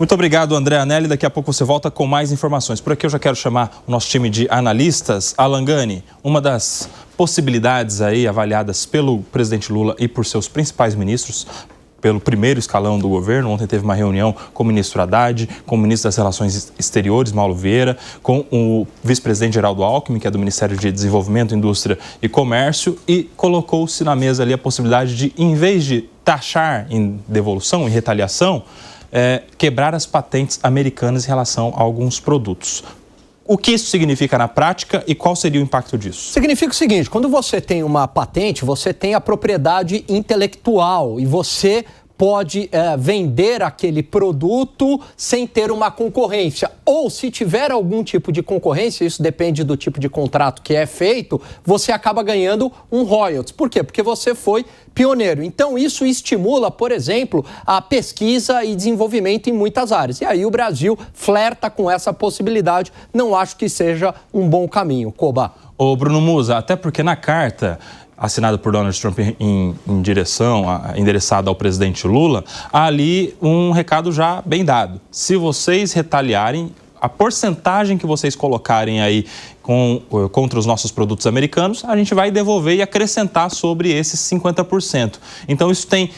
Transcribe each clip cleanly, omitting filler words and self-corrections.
Muito obrigado, André Anelli. Daqui a pouco você volta com mais informações. Por aqui eu já quero chamar o nosso time de analistas. Alan Gani, uma das possibilidades aí avaliadas pelo presidente Lula e por seus principais ministros, pelo primeiro escalão do governo. Ontem teve uma reunião com o ministro Haddad, com o ministro das Relações Exteriores, Mauro Vieira, com o vice-presidente Geraldo Alckmin, que é do Ministério de Desenvolvimento, Indústria e Comércio, e colocou-se na mesa ali a possibilidade de, em vez de taxar em devolução, em retaliação, quebrar as patentes americanas em relação a alguns produtos. O que isso significa na prática e qual seria o impacto disso? Significa o seguinte: quando você tem uma patente, você tem a propriedade intelectual e você pode vender aquele produto sem ter uma concorrência. Ou, se tiver algum tipo de concorrência, isso depende do tipo de contrato que é feito, você acaba ganhando um royalties. Por quê? Porque você foi pioneiro. Então, isso estimula, por exemplo, a pesquisa e desenvolvimento em muitas áreas. E aí o Brasil flerta com essa possibilidade. Não acho que seja um bom caminho. Coba. Ô, Bruno Musa, até porque na carta assinada por Donald Trump endereçada ao presidente Lula, há ali um recado já bem dado. Se vocês retaliarem, a porcentagem que vocês colocarem aí contra os nossos produtos americanos, a gente vai devolver e acrescentar sobre esses 50%. Então, isso tem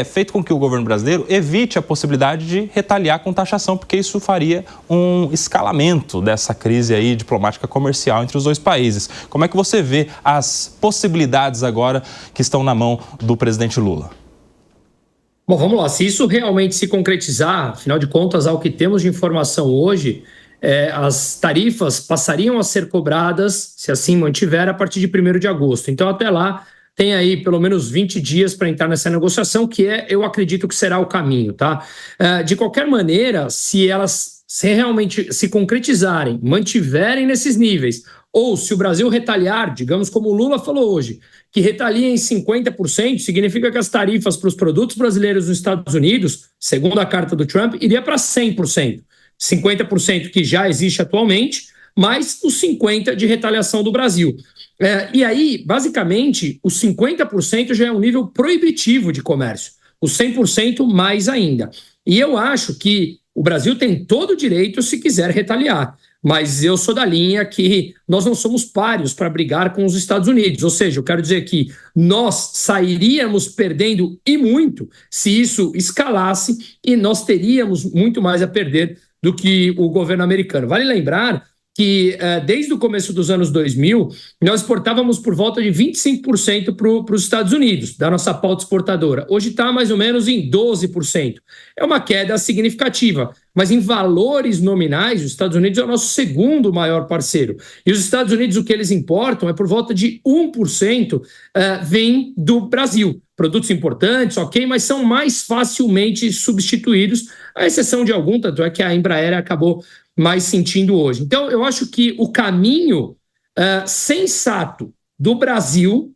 feito com que o governo brasileiro evite a possibilidade de retaliar com taxação, porque isso faria um escalamento dessa crise aí diplomática comercial entre os dois países. Como é que você vê as possibilidades agora que estão na mão do presidente Lula? Bom, vamos lá. Se isso realmente se concretizar, afinal de contas, ao que temos de informação hoje, as tarifas passariam a ser cobradas, se assim mantiver, a partir de 1º de agosto. Então, até lá, tem aí pelo menos 20 dias para entrar nessa negociação, que eu acredito que será o caminho, tá? De qualquer maneira, se elas realmente se concretizarem, mantiverem nesses níveis, ou se o Brasil retaliar, digamos como o Lula falou hoje, que retalia em 50%, significa que as tarifas para os produtos brasileiros nos Estados Unidos, segundo a carta do Trump, iria para 100%. 50% que já existe atualmente, mais os 50% de retaliação do Brasil. E aí, basicamente, os 50% já é um nível proibitivo de comércio, os 100% mais ainda. E eu acho que o Brasil tem todo o direito se quiser retaliar, mas eu sou da linha que nós não somos páreos para brigar com os Estados Unidos. Ou seja, eu quero dizer que nós sairíamos perdendo e muito se isso escalasse e nós teríamos muito mais a perder do que o governo americano. Vale lembrar que desde o começo dos anos 2000, nós exportávamos por volta de 25% para os Estados Unidos, da nossa pauta exportadora. Hoje está mais ou menos em 12%. É uma queda significativa, mas em valores nominais, os Estados Unidos é o nosso segundo maior parceiro. E os Estados Unidos, o que eles importam é por volta de 1% vem do Brasil. Produtos importantes, ok, mas são mais facilmente substituídos, à exceção de algum, tanto é que a Embraer acabou mais sentindo hoje. Então, eu acho que o caminho sensato do Brasil,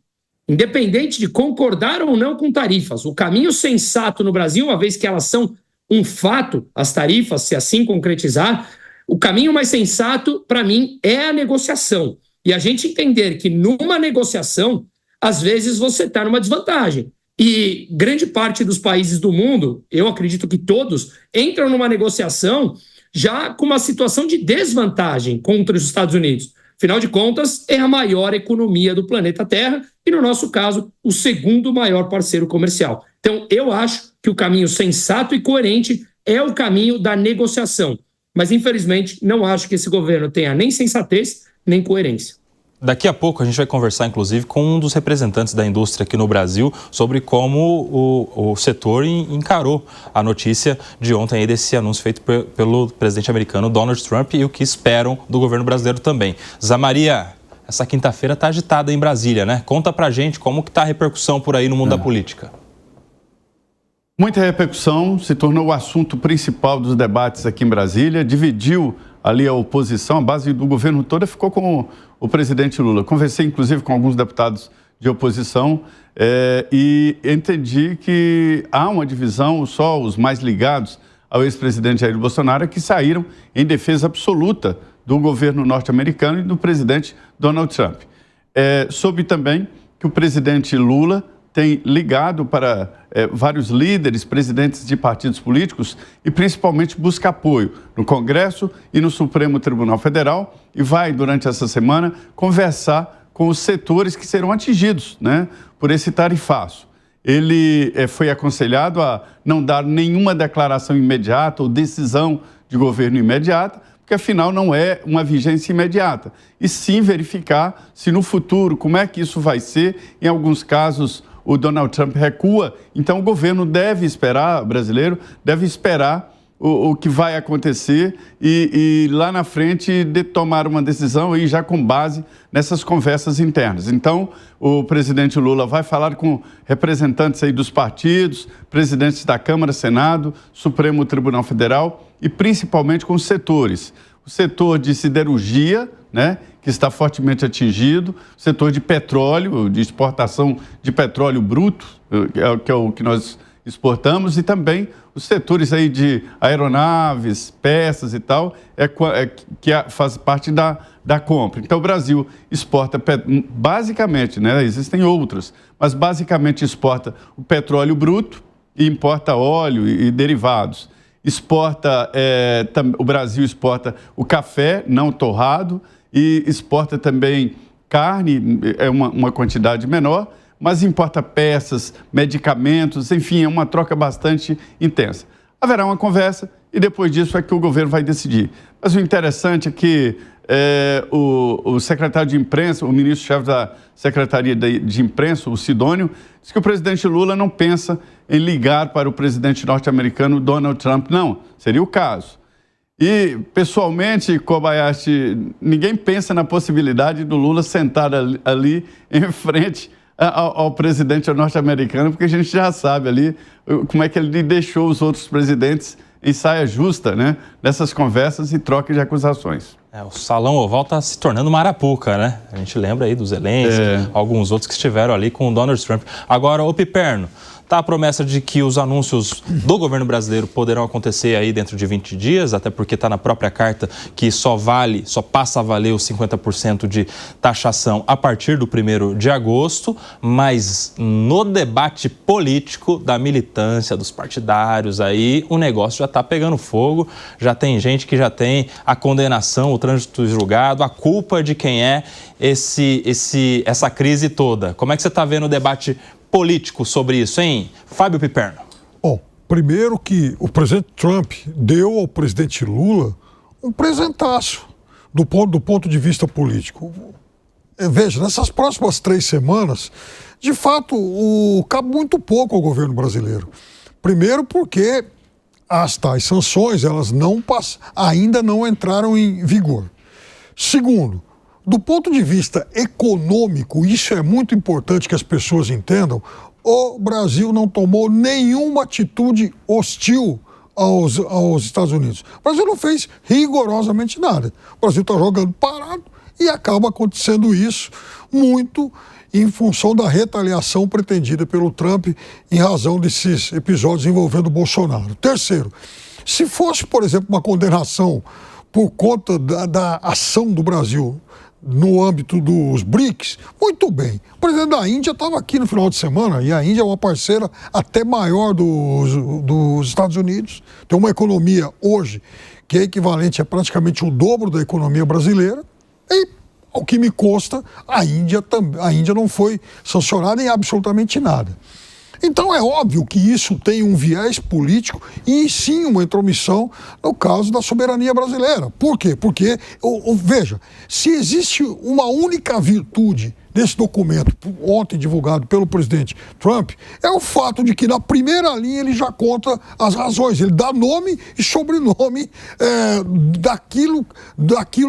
independente de concordar ou não com tarifas, o caminho sensato no Brasil, uma vez que elas são um fato, as tarifas, se assim concretizar, o caminho mais sensato, para mim, é a negociação. E a gente entender que numa negociação, às vezes você está numa desvantagem. E grande parte dos países do mundo, eu acredito que todos, entram numa negociação já com uma situação de desvantagem contra os Estados Unidos. Afinal de contas, é a maior economia do planeta Terra e, no nosso caso, o segundo maior parceiro comercial. Então, eu acho que o caminho sensato e coerente é o caminho da negociação. Mas, infelizmente, não acho que esse governo tenha nem sensatez, nem coerência. Daqui a pouco a gente vai conversar, inclusive, com um dos representantes da indústria aqui no Brasil sobre como o setor encarou a notícia de ontem aí desse anúncio feito pelo presidente americano Donald Trump e o que esperam do governo brasileiro também. Zamaria, essa quinta-feira está agitada em Brasília, né? Conta pra gente como que está a repercussão por aí no mundo da política. Muita repercussão, se tornou o assunto principal dos debates aqui em Brasília, dividiu ali a oposição, a base do governo toda ficou com o presidente Lula. Conversei, inclusive, com alguns deputados de oposição e entendi que há uma divisão, só os mais ligados ao ex-presidente Jair Bolsonaro, que saíram em defesa absoluta do governo norte-americano e do presidente Donald Trump. Soube também que o presidente Lula tem ligado para vários líderes, presidentes de partidos políticos e principalmente busca apoio no Congresso e no Supremo Tribunal Federal e vai, durante essa semana, conversar com os setores que serão atingidos, né, por esse tarifaço. Ele foi aconselhado a não dar nenhuma declaração imediata ou decisão de governo imediata, porque afinal não é uma vigência imediata, e sim verificar se no futuro, como é que isso vai ser. Em alguns casos, o Donald Trump recua, então o governo brasileiro deve esperar o que vai acontecer e lá na frente de tomar uma decisão e já com base nessas conversas internas. Então, o presidente Lula vai falar com representantes aí dos partidos, presidentes da Câmara, Senado, Supremo Tribunal Federal e principalmente com os setores. O setor de siderurgia, né, que está fortemente atingido, o setor de petróleo, de exportação de petróleo bruto, que é o que nós exportamos, e também os setores aí de aeronaves, peças e tal, que faz parte da compra. Então, o Brasil exporta, basicamente, né, existem outras, mas basicamente exporta o petróleo bruto e importa óleo e derivados. O Brasil exporta o café não torrado e exporta também carne, uma quantidade menor, mas importa peças, medicamentos, enfim, é uma troca bastante intensa. Haverá uma conversa e depois disso é que o governo vai decidir. Mas o interessante é que o secretário de imprensa, o ministro-chefe da Secretaria de Imprensa, o Sidônio, disse que o presidente Lula não pensa em ligar para o presidente norte-americano Donald Trump. Não, seria o caso. E, pessoalmente, Kobayashi, ninguém pensa na possibilidade do Lula sentar ali em frente ao presidente norte-americano, porque a gente já sabe ali como é que ele deixou os outros presidentes em saia justa, né, nessas conversas e troca de acusações. O Salão Oval está se tornando uma arapuca, né? A gente lembra aí do Zelensky, alguns outros que estiveram ali com o Donald Trump. Agora, ô Piperno, tá a promessa de que os anúncios do governo brasileiro poderão acontecer aí dentro de 20 dias, até porque está na própria carta que só passa a valer os 50% de taxação a partir do 1º de agosto, mas no debate político da militância, dos partidários aí, o negócio já está pegando fogo, já tem gente que já tem a condenação, o trânsito julgado, a culpa de quem é essa crise toda. Como é que você está vendo o debate político sobre isso, hein, Fábio Piperno? Bom, primeiro que o presidente Trump deu ao presidente Lula um presentaço do ponto de vista político. Veja, nessas próximas 3 semanas, de fato, cabe muito pouco ao governo brasileiro. Primeiro porque as tais sanções, elas ainda não entraram em vigor. Segundo, do ponto de vista econômico, isso é muito importante que as pessoas entendam, o Brasil não tomou nenhuma atitude hostil aos Estados Unidos. O Brasil não fez rigorosamente nada. O Brasil está jogando parado e acaba acontecendo isso muito em função da retaliação pretendida pelo Trump em razão desses episódios envolvendo o Bolsonaro. Terceiro, se fosse, por exemplo, uma condenação por conta da ação do Brasil no âmbito dos BRICS, muito bem. O presidente da Índia estava aqui no final de semana, e a Índia é uma parceira até maior dos Estados Unidos. Tem uma economia hoje que é equivalente a praticamente o dobro da economia brasileira, e, ao que me consta, a Índia não foi sancionada em absolutamente nada. Então é óbvio que isso tem um viés político e sim uma intromissão no caso da soberania brasileira. Por quê? Porque, veja, se existe uma única virtude desse documento, ontem divulgado pelo presidente Trump, é o fato de que na primeira linha ele já conta as razões, ele dá nome e sobrenome daquilo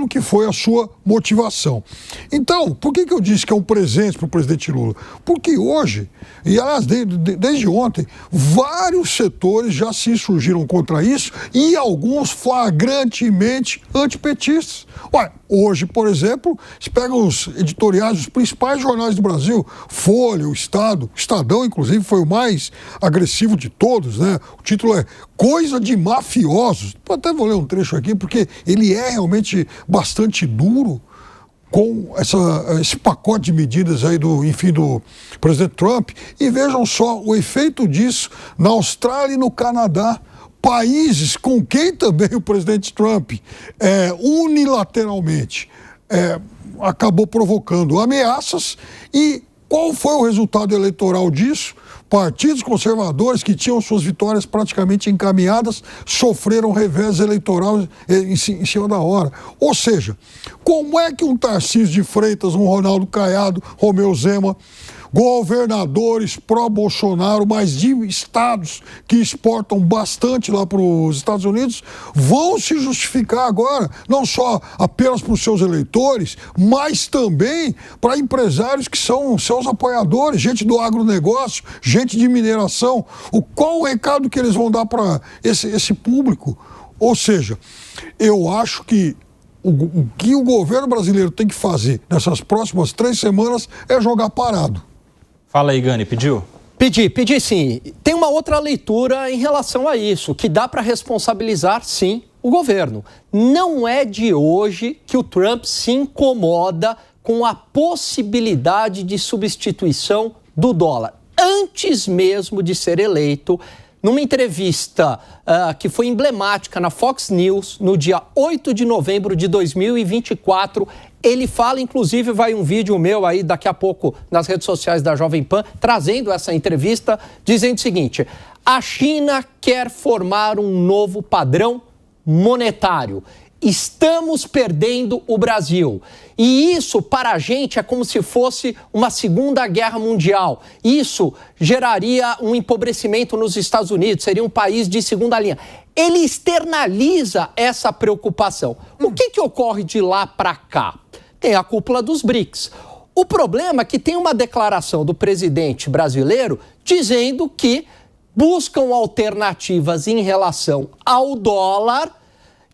que foi a sua motivação. Então, por que eu disse que é um presente para o presidente Lula? Porque hoje, e aliás, desde ontem, vários setores já se insurgiram contra isso e alguns flagrantemente antipetistas. Olha, hoje, por exemplo, se pega os editoriais dos principais jornais do Brasil, Folha, o Estadão, inclusive, foi o mais agressivo de todos, né? O título é Coisa de Mafiosos. Até vou ler um trecho aqui, porque ele é realmente bastante duro. com esse pacote de medidas aí do presidente Trump, e vejam só o efeito disso na Austrália e no Canadá, países com quem também o presidente Trump unilateralmente acabou provocando ameaças. E qual foi o resultado eleitoral disso? Partidos conservadores que tinham suas vitórias praticamente encaminhadas sofreram revés eleitoral em cima da hora. Ou seja, como é que um Tarcísio de Freitas, um Ronaldo Caiado, Romeu Zema, governadores pró-Bolsonaro, mas de estados que exportam bastante lá para os Estados Unidos, vão se justificar agora, não só apenas para os seus eleitores, mas também para empresários que são seus apoiadores, gente do agronegócio, gente de mineração. Qual o recado que eles vão dar para esse público? Ou seja, eu acho que o que o governo brasileiro tem que fazer nessas próximas 3 semanas é jogar parado. Fala aí, Gani, pediu? Pedi sim. Tem uma outra leitura em relação a isso, que dá para responsabilizar, sim, o governo. Não é de hoje que o Trump se incomoda com a possibilidade de substituição do dólar. Antes mesmo de ser eleito, numa entrevista que foi emblemática na Fox News, no dia 8 de novembro de 2024, ele fala, inclusive vai um vídeo meu aí daqui a pouco nas redes sociais da Jovem Pan, trazendo essa entrevista, dizendo o seguinte: a China quer formar um novo padrão monetário. Estamos perdendo o Brasil. E isso, para a gente, é como se fosse uma Segunda Guerra Mundial. Isso geraria um empobrecimento nos Estados Unidos, seria um país de segunda linha. Ele externaliza essa preocupação. O que ocorre de lá para cá? Tem a cúpula dos BRICS. O problema é que tem uma declaração do presidente brasileiro dizendo que buscam alternativas em relação ao dólar.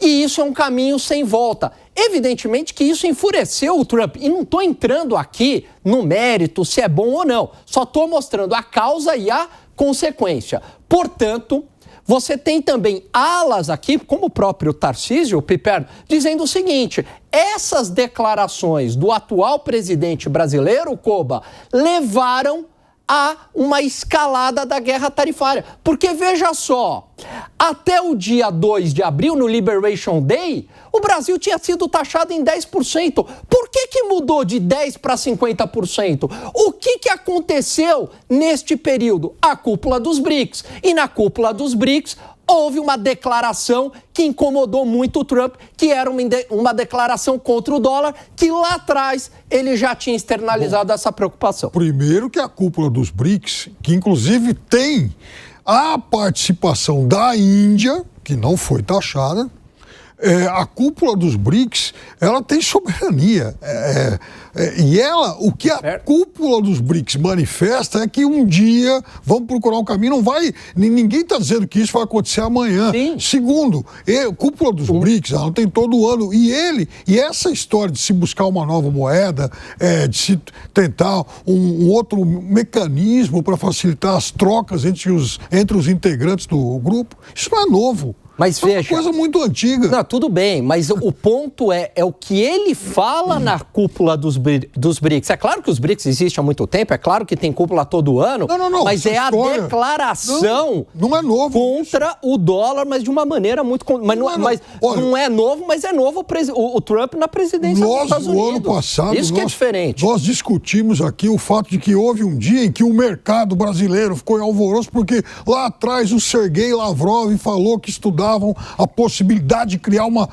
E isso é um caminho sem volta. Evidentemente que isso enfureceu o Trump. E não estou entrando aqui no mérito se é bom ou não. Só estou mostrando a causa e a consequência. Portanto, você tem também alas aqui, como o próprio Tarcísio, o Piperno, dizendo o seguinte: essas declarações do atual presidente brasileiro, Koba, levaram a uma escalada da guerra tarifária. Porque, veja só, até o dia 2 de abril, no Liberation Day, o Brasil tinha sido taxado em 10%. Por que mudou de 10% para 50%? O que aconteceu neste período? A cúpula dos BRICS. E na cúpula dos BRICS, houve uma declaração que incomodou muito o Trump, que era uma declaração contra o dólar, que lá atrás ele já tinha externalizado essa preocupação. Primeiro que a cúpula dos BRICS, que inclusive tem a participação da Índia, que não foi taxada, a cúpula dos BRICS, ela tem soberania. E o que a cúpula dos BRICS manifesta é que um dia vamos procurar um caminho, ninguém está dizendo que isso vai acontecer amanhã. Sim. Segundo, a cúpula dos BRICS, ela tem todo ano, e essa história de se buscar uma nova moeda, de se tentar um outro mecanismo para facilitar as trocas entre os integrantes do grupo, isso não é novo. Mas veja, é uma coisa muito antiga. Não, tudo bem, mas o ponto é o que ele fala na cúpula dos BRICS. É claro que os BRICS existem há muito tempo, é claro que tem cúpula todo ano, não, mas é a declaração não é novo contra o dólar, mas de uma maneira muito... Não é novo, mas é novo o Trump na presidência dos Estados Unidos. No ano passado, isso que é diferente. Nós discutimos aqui o fato de que houve um dia em que o mercado brasileiro ficou em alvoroço porque lá atrás o Sergei Lavrov falou que estudavam a possibilidade de criar uma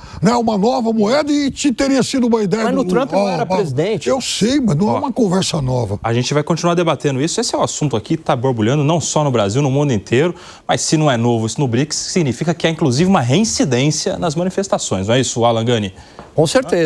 nova moeda e teria sido uma ideia... Mas no Trump não era presidente. Eu sei, mas não é uma conversa nova. A gente vai continuar debatendo isso. Esse é o assunto aqui que está borbulhando não só no Brasil, no mundo inteiro, mas se não é novo isso no BRICS, significa que há inclusive uma reincidência nas manifestações. Não é isso, Alan Gani? Com certeza.